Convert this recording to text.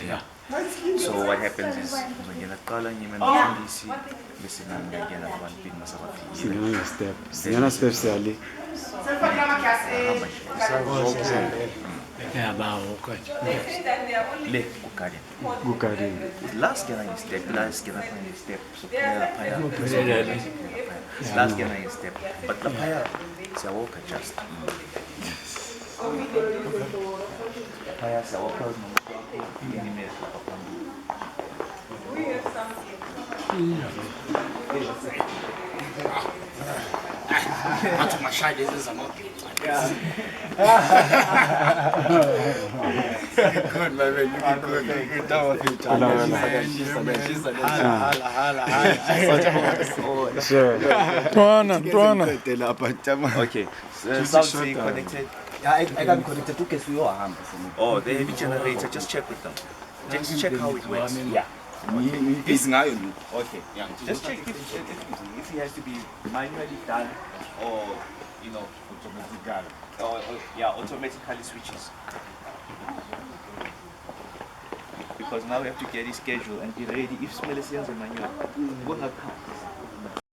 yeah. So what happens is when you're calling him and DC, listen, I'm going to get one big step. Singana step sali. Yeah, about okay. Le Gukari. Last game I step, last game I step. So last game I step. But the fire is a walker just. Fire is a walker. That's my shy days is a monkey. Good, my man. You can good. Good down with you, Sure. Okay. Sound connected. I can connect it to case we are. Oh, the heavy generator. Just check with them. Just check how it works. Yeah. Okay. Yeah. Just check if it has to be manually done or automatically switches. Because now we have to get his schedule and be ready if Smell is manual. We'll have